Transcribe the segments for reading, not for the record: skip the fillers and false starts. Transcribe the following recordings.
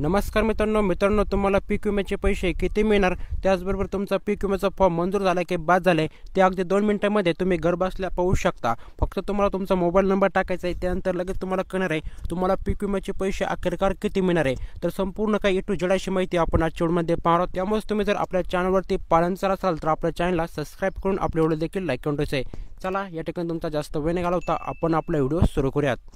नमस्कार मित्रांनो तुम्हाला पीक विम्याचे पैसे किती मिळणार, त्याचबरोबर तुमचा पीक विम्याचा फॉर्म मंजूर झाला की बाद झालाय ते अगदी 2 मिनिटांमध्ये तुम्ही घर बसल्या पाहू शकता। फक्त तुम्हाला तुमचा मोबाईल नंबर टाकायचा आहे, त्यानंतर लगेच तुम्हाला कळणार आहे तुम्हाला पीक विम्याचे पैसे अखेरकार किती मिळणार आहे। तर संपूर्ण काही A to Z अशी माहिती आपण आजच्या व्हिडिओमध्ये पाहणार आहोत। त्यामुळे तुम्ही जर आपल्या चॅनलवरती पाळणचार असाल तर आपल्या चॅनलला सबस्क्राइब करून आपले व्हिडिओ देखील लाईक करून ठेवायचे। चला या ठिकाणी तुमचा जास्त वेळ न घालवता आपण आपला व्हिडिओ सुरू करूयात।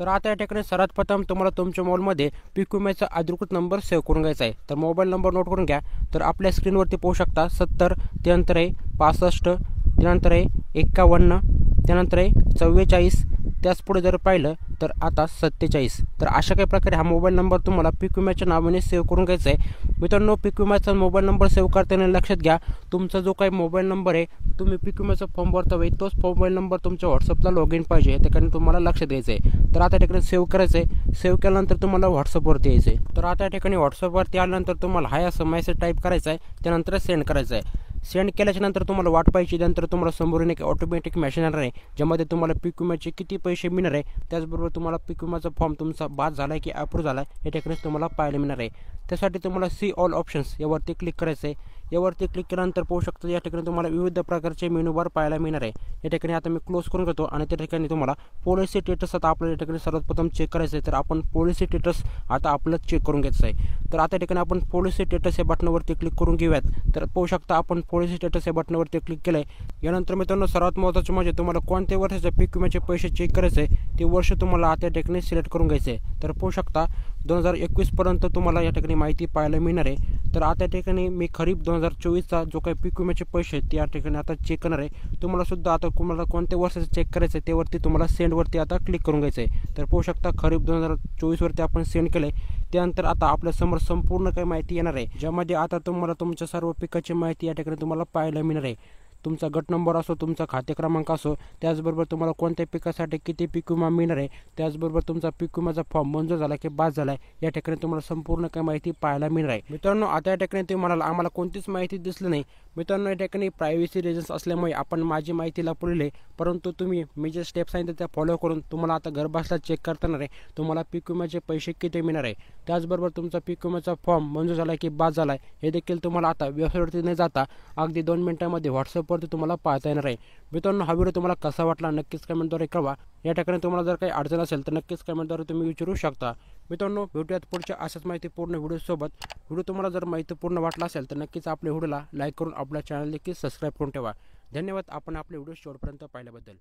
तर आता या ठिकाणी सर्वात प्रथम तुम्हाला तुमच्या मोबाईलमध्ये पीक विम्याचा अधिकृत नंबर सेव्ह करून घ्यायचा आहे। तर मोबाईल नंबर नोट करून घ्या। तर आपल्या स्क्रीनवरती पाहू शकता 70 त्यानंतर आहे 65 त्यानंतर आहे 51 त्यानंतर आहे 44 त्याच पुढे जर पाहिलं तर आता 47। तर अशा काही प्रकारे हा मोबाईल नंबर तुम्हाला पीक विम्याच्या नावाने सेव्ह करून घ्यायचा आहे। मित्रांनो, पीक विम्याचा मोबाईल नंबर सेव्ह करताना लक्षात घ्या तुमचा जो काही मोबाईल नंबर आहे तुम्ही पीक विम्याचा फॉर्म भरता वेळी तोच मोबाईल नंबर तुमच्या व्हॉट्सअपला लॉग इन पाहिजे, या ठिकाणी तुम्हाला लक्षात द्यायचं आहे। तर आता या ठिकाणी सेव्ह करायचं आहे। सेव्ह केल्यानंतर तुम्हाला व्हॉट्सअपवरती यायचं आहे। तर आता या ठिकाणी व्हॉट्सअपवरती आल्यानंतर तुम्हाला हाय असं मेसेज टाईप करायचा आहे, त्यानंतर सेंड करायचं आहे। सेंड केल्याच्या नंतर तुम्हाला वाट पाहिजे, त्यानंतर तुम्हाला समोरून एक ऑटोमॅटिक मेसेज येणार आहे ज्यामध्ये तुम्हाला पीक विम्याचे किती पैसे मिळणार आहे, त्याचबरोबर तुम्हाला पीक विम्याचा फॉर्म तुमचा बाद झाला आहे की अप्रूव्ह झाला आहे या ठिकाणी तुम्हाला पाहायला मिळणार आहे। त्यासाठी तुम्हाला सी ऑल ऑप्शन्स यावरती क्लिक करायचं आहे। यावरती क्लिक केल्यानंतर पाहू शकता या ठिकाणी तुम्हाला विविध प्रकारचे मेनू बार पाहायला मिळणार आहे। या ठिकाणी आता मी क्लोज करून घेतो आणि त्या ठिकाणी तुम्हाला पॉलिसी स्टेटस आता आपल्याला या ठिकाणी सर्वात प्रथम चेक करायचं आहे। तर आपण पॉलिसी स्टेटस आता आपलं चेक करून घ्यायचं आहे। तर आता या ठिकाणी आपण पॉलिसी स्टेटस या बटनावरती क्लिक करून घेऊयात। तर पाहू शकता आपण पॉलिसी स्टेटस या बटनावरती क्लिक केलं आहे। यानंतर मित्रांनो सर्वात महत्त्वाचं म्हणजे तुम्हाला कोणत्या वर्षाचे पीक विम्याचे पैसे चेक करायचे आहे ते वर्ष तुम्हाला आता या ठिकाणी सिलेक्ट करून घ्यायचं आहे। तर पाहू शकता 2021 पर्यंत तुम्हाला या ठिकाणी माहिती पाहायला मिळणार आहे। तर आता या ठिकाणी मी खरीप 2024चा जो काही पीक विम्याचे पैसे आहेत ते या ठिकाणी आता चेक करणार आहे। तुम्हाला सुद्धा आता तुम्हाला कोणत्या वर्षाचं चेक करायचं आहे त्यावरती तुम्हाला सेंडवरती आता क्लिक करून घ्यायचं आहे। तर पाहू शकता खरीप 2024वरती आपण सेंड केलं आहे। त्यानंतर आता आपल्यासमोर संपूर्ण काही माहिती येणार आहे ज्यामध्ये आता तुम्हाला तुमच्या सर्व पिकाची माहिती या ठिकाणी तुम्हाला पाहायला मिळणार आहे। तुमचा गट नंबर असो, तुमचा खाते क्रमांक असो, त्याचबरोबर तुम्हाला कोणत्या पिकासाठी किती पीक विमा मिळणार आहे, त्याचबरोबर तुमचा पीक विम्याचा फॉर्म मंजूर झाला की बाद झाला आहे या ठिकाणी तुम्हाला संपूर्ण काही माहिती पाहायला मिळणार आहे। मित्रांनो, आता या ठिकाणी तुम्ही म्हणाल आम्हाला कोणतीच माहिती दिसली नाही। मित्रांनो, या ठिकाणी प्रायव्हसी रिजन्स असल्यामुळे आपण माझी माहिती लपवलेली आहे, परंतु तुम्ही मी जे स्टेप सांगितले त्या फॉलो करून तुम्हाला आता घर बसल्या चेक करता येणार आहे तुम्हाला पीक विम्याचे पैसे किती मिळणार आहे, त्याचबरोबर तुमचा पीक विम्याचा फॉर्म मंजूर झाला की बाद झाला आहे हे देखील तुम्हाला आता वेबसाईटवरती न जाता अगदी 2 मिनिटांमध्ये व्हॉट्सअपवरती तुम्हाला पाहता येणार आहे। मित्रांनो, हा व्हिडिओ तुम्हाला कसा वाटला नक्कीच कमेंटद्वारे कळवा। या ठिकाणी तुम्हाला जर काही अडचण असेल तर नक्कीच कमेंटद्वारे तुम्ही विचारू शकता। मित्रांनो, भेटूयात पुढच्या अशाच माहितीपूर्ण व्हिडिओसोबत। व्हिडिओ तुम्हाला जर माहितीपूर्ण वाटला असेल तर नक्कीच आपल्या व्हिडिओला लाईक करून आपल्या चॅनल देखील सबस्क्राईब करून ठेवा। धन्यवाद आपण आपले व्हिडिओ शेवटपर्यंत पाहिल्याबद्दल।